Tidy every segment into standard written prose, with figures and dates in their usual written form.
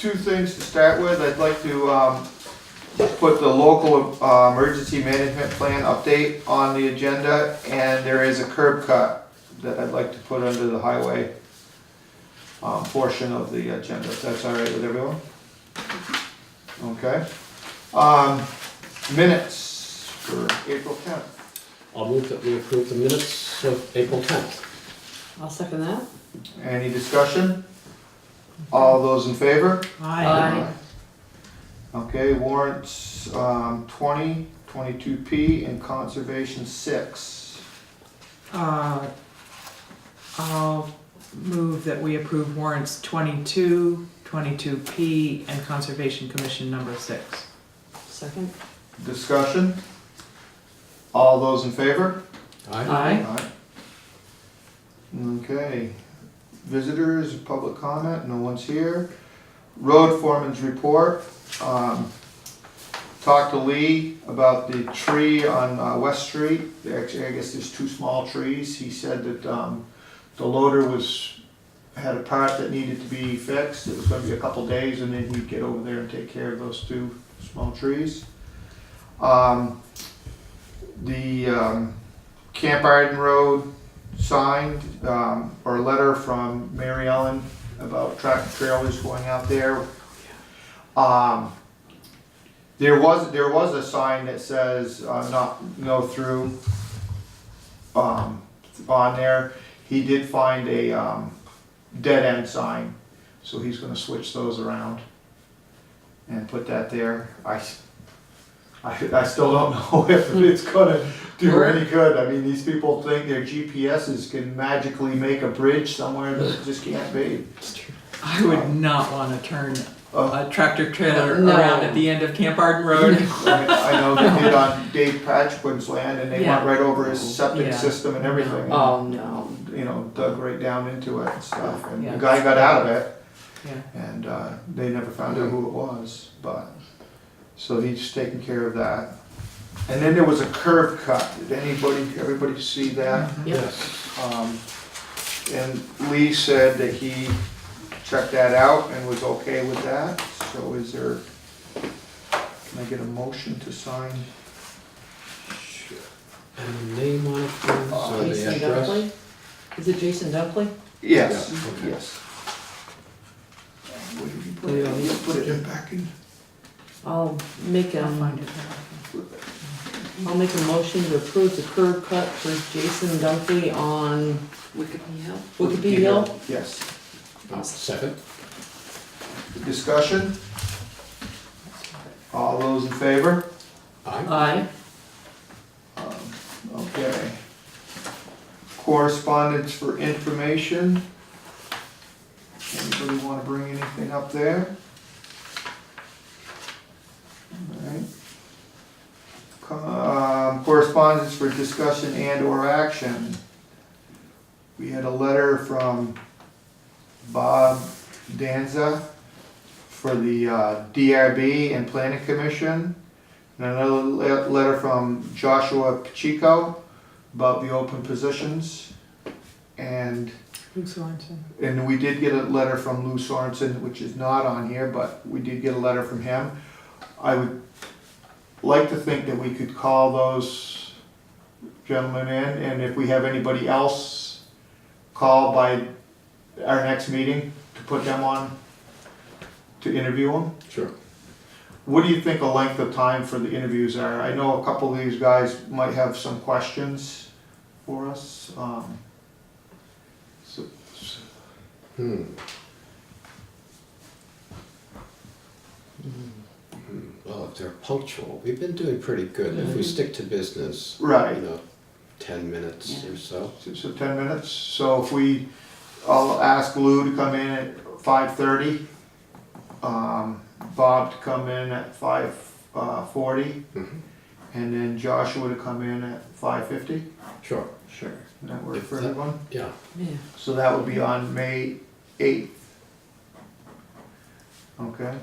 two things to start with. I'd like to put the local emergency management plan update on the agenda, and there is a curb cut that I'd like to put under the highway portion of the agenda, if that's all right with everyone. Okay. Minutes for April 10th. I'll move that we approve the minutes of April 10th. I'll second that. Any discussion? All those in favor? Aye. Okay, warrants 20, 22P, and conservation 6. I'll move that we approve warrants 22, 22P, and Conservation Commission number 6. Second. Discussion? All those in favor? Aye. Aye. Okay, visitors, public comment, no one's here. Road foreman's report. Talked to Lee about the tree on West Street. Actually, I guess there's 2 small trees. He said that the loader had a part that needed to be fixed. It was gonna be a couple days, and then he'd get over there and take care of those 2 small trees. The Camp Arden Road signed, or a letter from Mary Ellen about tractor trailers going out there. There was a sign that says no through on there. He did find a dead end sign, so he's gonna switch those around and put that there. I still don't know if it's gonna do any good. I mean, these people think their GPSs can magically make a bridge somewhere that it just can't be. I would not want to turn a tractor trailer No. around at the end of Camp Arden Road. I mean, I know they did on Dave Patchwood's land, and they Yeah. went right over his septic Yeah. system and everything. Oh, no. You know, dug right down into it and stuff, and Yeah. the guy got out of it, Yeah. and they never found out who it was, but, so he's taking care of that. And then there was a curb cut. Did everybody see that? Yep. And Lee said that he checked that out and was okay with that, so can I get a motion to sign? And the name on it, please, or the Jason address? Dunkley? Is it Jason Dunkley? Yes, Yeah, okay. yes. Where did he put You it? don't need He put it back in. I'll make I'll find a, it. I'll make a motion to approve the curb cut for Jason Dunkley on Wikipedia Hill. Wikipedia Hill. Yes. Second. Discussion? All those in favor? Aye. Aye. Okay. Correspondence for information. Anybody want to bring anything up there? Alright. Correspondence for discussion and or action. We had a letter from Bob Danza for the DRB and Planning Commission. And another letter from Joshua Pacheco about the open positions. And we did get a letter from Lou Sorensen, which is not on here, but we did get a letter from him. I would like to think that we could call those gentlemen in, and if we have anybody else call by our next meeting, to put them on, to interview them. Sure. What do you think the length of time for the interviews are? I know a couple of these guys might have some questions for us. Well, if they're punctual, we've been doing pretty good. If we stick to business, Right. 10 minutes or so. So 10 minutes, so if I'll ask Lou to come in at 5:30, Bob to come in at 5:40, Mhm. and then Joshua to come in at 5:50. Sure. Sure. Does that work If for that- everyone? Yeah. Yeah. So that would be on May 8th. Okay.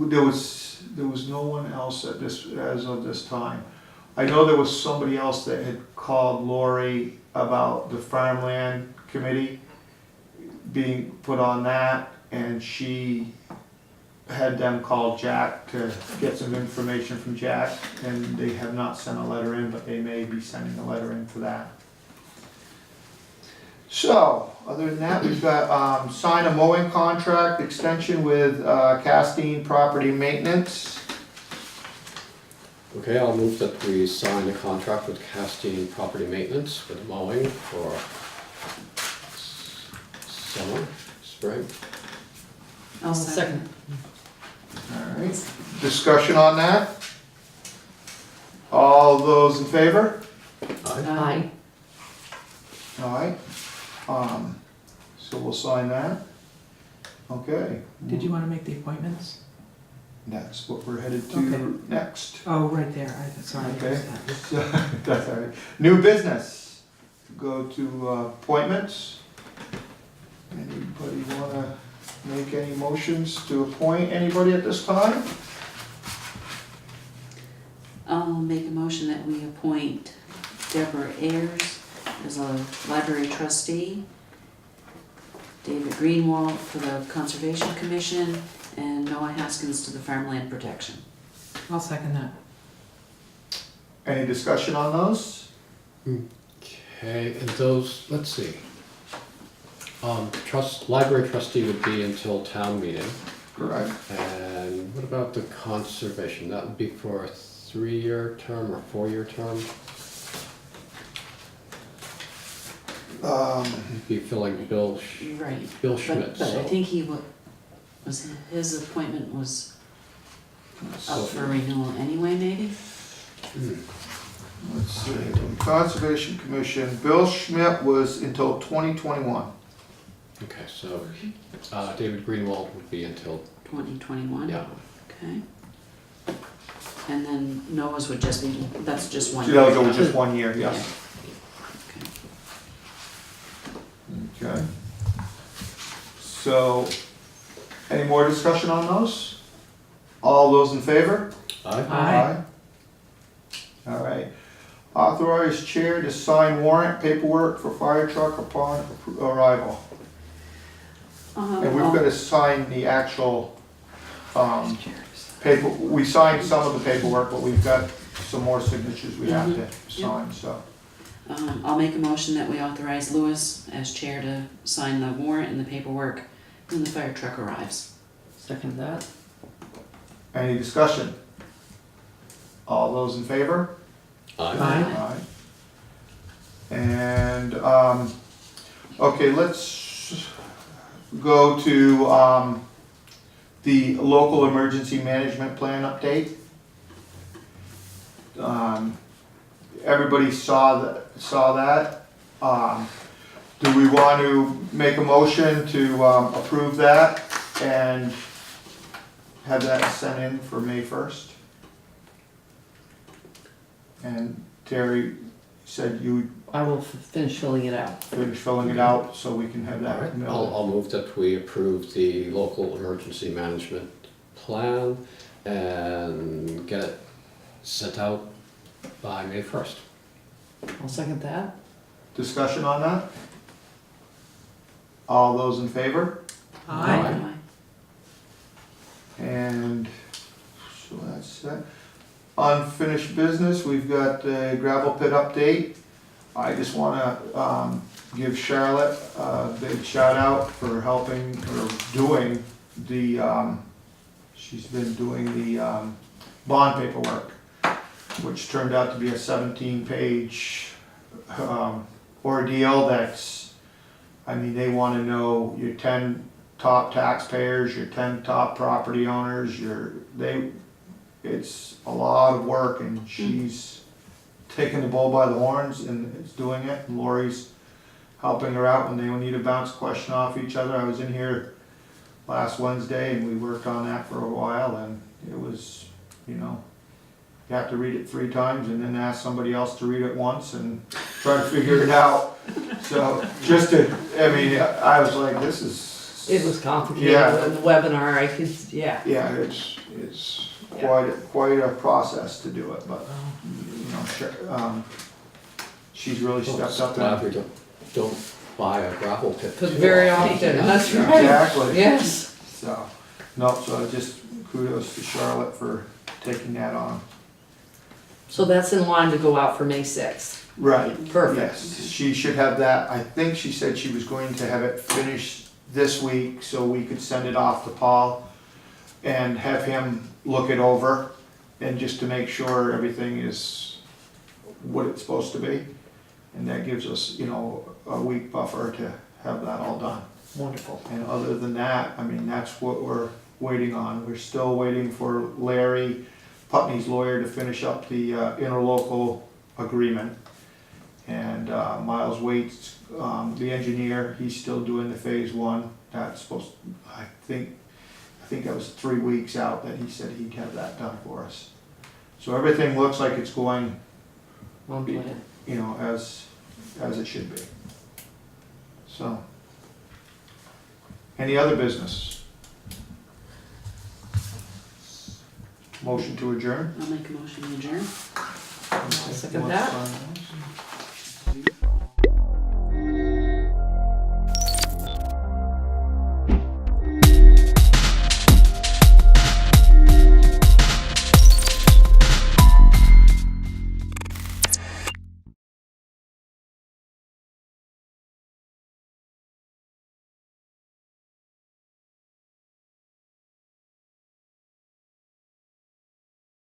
There was no one else as of this time. I know there was somebody else that had called Lori about the farmland committee, being put on that, and she had them call Jack to get some information from Jack, and they have not sent a letter in, but they may be sending a letter in for that. So, other than that, we've got, sign a mowing contract extension with, Castine Property Maintenance. Okay, I'll move that we sign a contract with Castine Property Maintenance for the mowing for summer, spring. I'll second. Alright, discussion on that? All those in favor? Aye. Alright, so we'll sign that. Okay. Did you wanna make the appointments? That's what we're headed to Okay. next. Oh, right there, sorry. I Okay. missed that. That's all right. New business. Go to appointments. Anybody wanna make any motions to appoint anybody at this time? I'll make a motion that we appoint Deborah Ayers as a library trustee, David Greenwald for the Conservation Commission, and Noah Haskins to the Farmland Protection. I'll second that. Any discussion on those? Okay, and those, let's see. Library trustee would be until town meeting. Correct. And what about the conservation? That would be for a 3-year term or 4-year term? Be filling Bill Right. Schmidt, But I so. think his appointment was up for renewal anyway, maybe? Let's see, Conservation Commission, Bill Schmidt was until 2021. Okay, so, David Greenwald would be until, 2021? yeah. Okay. And then Noah's would just be, that's just one. So that was year. just 1 year, yes. Okay. Okay. So, any more discussion on those? All those in favor? Aye. Aye. All right. Authorize chair to sign warrant paperwork for fire truck upon arrival. And we've got to sign the actual, paper, we signed some of the paperwork, but we've got some more signatures we have to sign, so. I'll make a motion that we authorize Lewis as chair to sign the warrant and the paperwork when the fire truck arrives. Second that. Any discussion? All those in favor? Aye. Aye. Aye. And, okay, let's go to, the local emergency management plan update. Everybody saw that. Do we want to make a motion to, approve that and have that sent in for May 1st? And Terry said you I will finish filling it out. finish filling it out so we can have All right, that. I'll move that we approve the local emergency management plan and get it sent out by May 1st. I'll second that. Discussion on that? All those in favor? Aye. And so that's that. Unfinished business, we've got the gravel pit update. I just wanna, give Charlotte a big shout out for helping, or doing the, she's been doing the, bond paperwork, which turned out to be a 17-page, ordeal that's, I mean, they wanna know your 10 top taxpayers, your 10 top property owners, it's a lot of work, and she's taking the bull by the horns and is doing it, and Lori's helping her out when they need to bounce a question off each other. I was in here last Wednesday and we worked on that for a while, and it was, you know, you have to read it 3 times and then ask somebody else to read it once and try to figure it out. So just to, I mean, I was like, this is. It was complicated Yeah. in the webinar, I could, yeah. Yeah, it's quite a process to do it, but, you know, she's really stepped up. Glad we don't buy a gravel pit. Cause too very often. often, Yeah. that's right. Exactly. Yes. So, no, so just kudos to Charlotte for taking that on. So that's in line to go out for May 6th. Right. Perfect. Yes, she should have that. I think she said she was going to have it finished this week so we could send it off to Paul and have him look it over and just to make sure everything is what it's supposed to be. And that gives us, you know, a week buffer to have that all done. Wonderful. And other than that, I mean, that's what we're waiting on. We're still waiting for Larry Putney's lawyer to finish up the interlocal agreement. And Miles Waits, the engineer, he's still doing the phase one. That's supposed, I think that was 3 weeks out that he said he'd have that done for us. So everything looks like it's going, One plan. you know, as it should be. So, any other business? Motion to adjourn? I'll make a motion to adjourn. I'll second that.